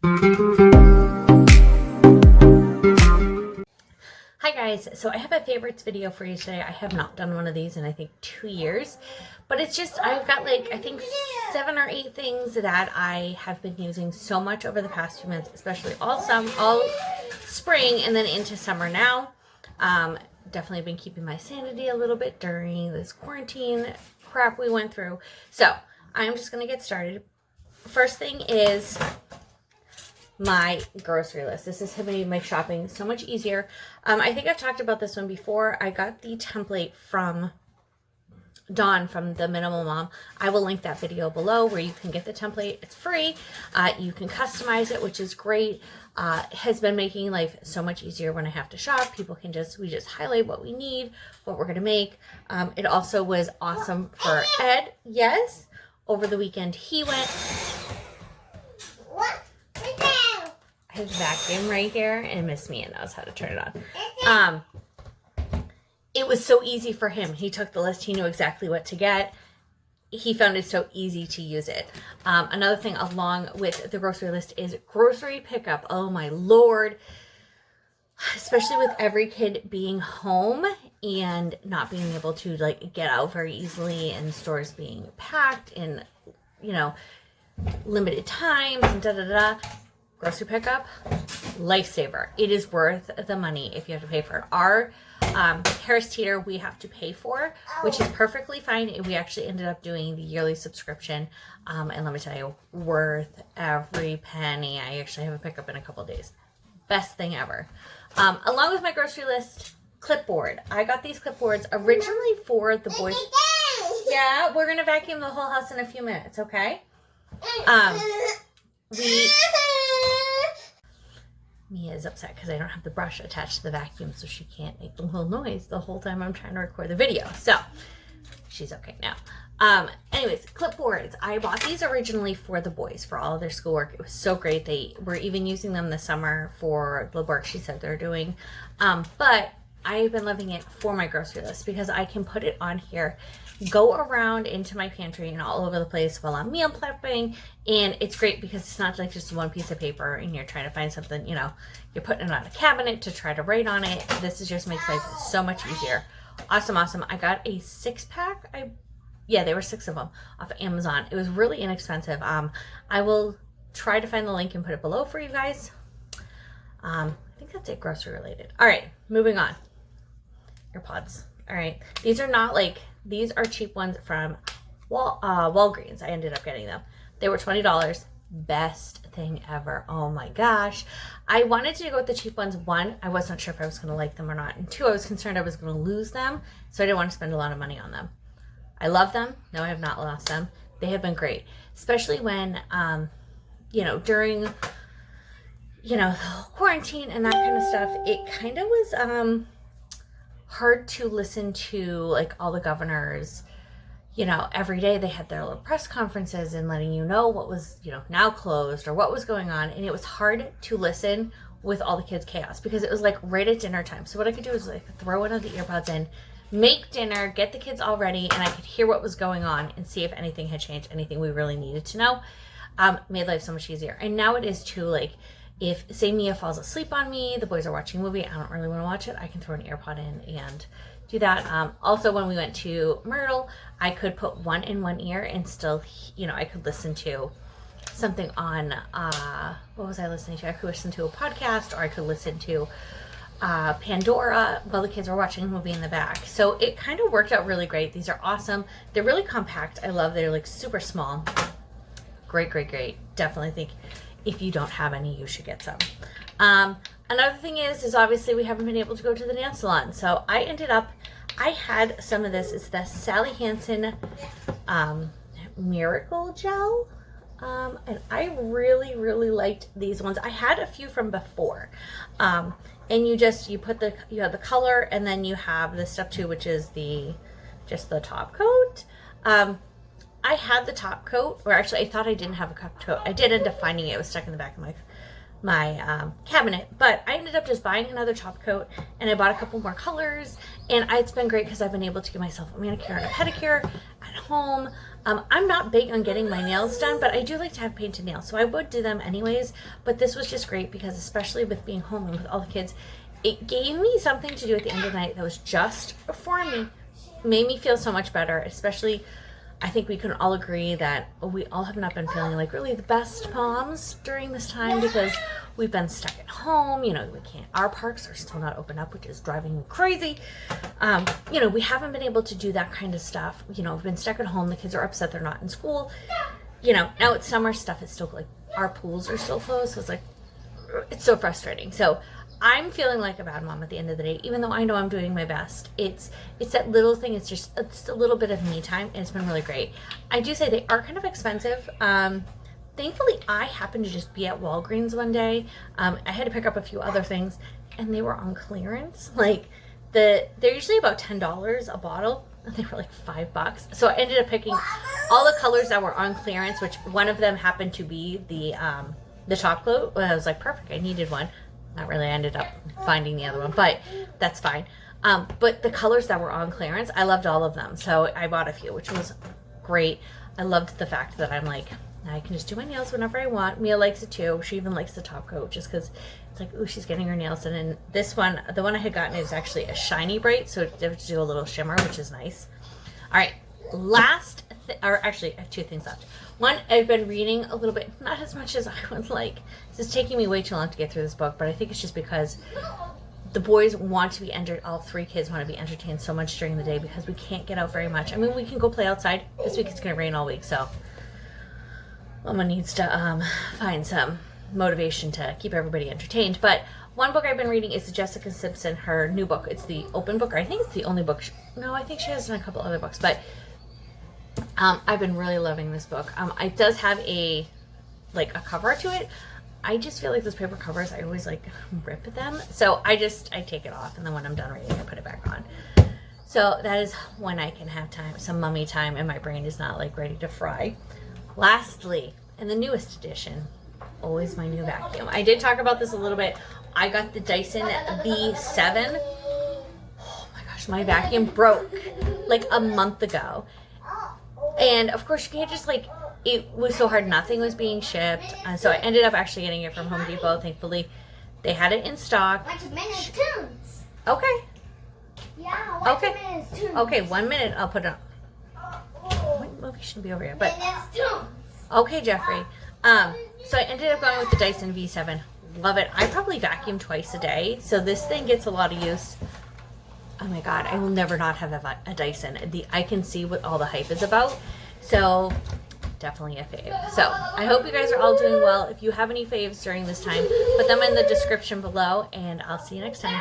Hi guys, so I have a favorites video for you today. I have not done one of these in I think 2 years, but it's just I've got like I think 7 or 8 things that I have been using so much over the past few months, especially all spring and then into summer now. Definitely been keeping my sanity a little bit during this quarantine crap we went through. So I'm just gonna get started. First thing is my grocery list. This has made my shopping so much easier. I think I've talked about this one before. I got the template from Dawn from the Minimal Mom. I will link that video below where you can get the template. It's free. You can customize it, which is great. Has been making life so much easier when I have to shop. We just highlight what we need, what we're going to make. It also was awesome for Ed. Yes. Over the weekend, he went. His vacuum right here, and Miss Mia knows how to turn it on. It was so easy for him. He took the list. He knew exactly what to get. He found it so easy to use it. Another thing along with the grocery list is grocery pickup. Oh my Lord. Especially with every kid being home and not being able to like get out very easily and stores being packed in, limited times and da-da-da. Grocery pickup, lifesaver. It is worth the money if you have to pay for it. Our Harris Teeter we have to pay for, which is perfectly fine. We actually ended up doing the yearly subscription, and let me tell you, worth every penny. I actually have a pickup in a couple of days. Best thing ever. Along with my grocery list, clipboard. I got these clipboards originally for the boys. Yeah, we're gonna vacuum the whole house in a few minutes, okay? Mia is upset because I don't have the brush attached to the vacuum, so she can't make the little noise the whole time I'm trying to record the video. So she's okay now. Anyways, clipboards. I bought these originally for the boys for all of their schoolwork. It was so great. They were even using them this summer for the work she said they're doing. But I've been loving it for my grocery list because I can put it on here, go around into my pantry and all over the place while I'm meal prepping. And it's great because it's not like just one piece of paper and you're trying to find something, you're putting it on a cabinet to try to write on it. This just makes life so much easier. Awesome. I got a 6-pack. There were 6 of them off of Amazon. It was really inexpensive. I will try to find the link and put it below for you guys. I think that's it grocery related. All right, moving on. AirPods. All right. These are cheap ones from Walgreens. I ended up getting them. They were $20. Best thing ever. Oh my gosh. I wanted to go with the cheap ones. 1, I wasn't sure if I was going to like them or not. And 2, I was concerned I was going to lose them. So I didn't want to spend a lot of money on them. I love them. No, I have not lost them. They have been great. Especially when, during, the whole quarantine and that kind of stuff, it kind of was, hard to listen to like all the governors, every day they had their little press conferences and letting you know what was, now closed or what was going on. And it was hard to listen with all the kids' chaos because it was like right at dinner time. So what I could do is like throw one of the earpods in, make dinner, get the kids all ready, and I could hear what was going on and see if anything had changed, anything we really needed to know. Made life so much easier. And now it is too, like, if, say, Mia falls asleep on me, the boys are watching a movie, I don't really want to watch it, I can throw an AirPod in and do that. Also, when we went to Myrtle, I could put one in one ear and still, I could listen to something on, what was I listening to? I could listen to a podcast, or I could listen to Pandora while the kids were watching a movie in the back. So it kind of worked out really great. These are awesome. They're really compact. I love they're like super small. Great. Definitely think if you don't have any, you should get some. Another thing is obviously we haven't been able to go to the nail salon. So I had some of this. It's the Sally Hansen Miracle Gel. And I really liked these ones. I had a few from before. And you have the color, and then you have the step 2, which is just the top coat. I had the top coat, or actually I thought I didn't have a top coat. I did end up finding it. It was stuck in the back of cabinet, but I ended up just buying another top coat, and I bought a couple more colors, and it's been great because I've been able to give myself a manicure and a pedicure at home. I'm not big on getting my nails done, but I do like to have painted nails, so I would do them anyways, but this was just great because especially with being home and with all the kids, it gave me something to do at the end of the night that was just for me. Made me feel so much better, especially I think we can all agree that we all have not been feeling like really the best moms during this time because we've been stuck at home. You know, our parks are still not open up, which is driving me crazy. You know, we haven't been able to do that kind of stuff. You know, we've been stuck at home. The kids are upset they're not in school. You know, now it's summer, stuff is still like, our pools are still closed. So it's like, it's so frustrating. So I'm feeling like a bad mom at the end of the day, even though I know I'm doing my best. It's that little thing. It's a little bit of me time, and it's been really great. I do say they are kind of expensive. Thankfully, I happened to just be at Walgreens one day. I had to pick up a few other things, and they were on clearance. Like they're usually about $10 a bottle, and they were like $5. So I ended up picking all the colors that were on clearance, which one of them happened to be the top coat. I was like, perfect. I needed one. Not really. I ended up finding the other one, but that's fine. But the colors that were on clearance, I loved all of them. So I bought a few, which was great. I loved the fact that I'm like, I can just do my nails whenever I want. Mia likes it too. She even likes the top coat just because it's like, ooh, she's getting her nails done. And this one, the one I had gotten is actually a shiny bright. So it does do a little shimmer, which is nice. All right. Actually, I have two things left. One, I've been reading a little bit, not as much as I would like. This is taking me way too long to get through this book, but I think it's just because the boys want to be all three kids want to be entertained so much during the day because we can't get out very much. I mean, we can go play outside. This week it's going to rain all week, so Mama needs to find some motivation to keep everybody entertained. But one book I've been reading is Jessica Simpson, her new book. It's the open book, or I think it's the only book. No, I think she has done a couple other books, but I've been really loving this book. It does have a cover to it. I just feel like those paper covers, I always like rip them. So I take it off, and then when I'm done reading, I put it back on. So that is when I can have time, some mummy time, and my brain is not like ready to fry. Lastly, in the newest edition, always my new vacuum. I did talk about this a little bit. I got the Dyson V7. Oh my gosh, my vacuum broke like a month ago. And of course, you can't just it was so hard. Nothing was being shipped. So I ended up actually getting it from Home Depot. Thankfully, they had it in stock. Okay. Yeah, okay. Okay, 1 minute. I'll put it on. What movie shouldn't be over here? But okay, Jeffrey. So I ended up going with the Dyson V7. Love it. I probably vacuum twice a day. So this thing gets a lot of use. Oh my God, I will never not have a Dyson. I can see what all the hype is about. So definitely a fave. So I hope you guys are all doing well. If you have any faves during this time, put them in the description below, and I'll see you next time.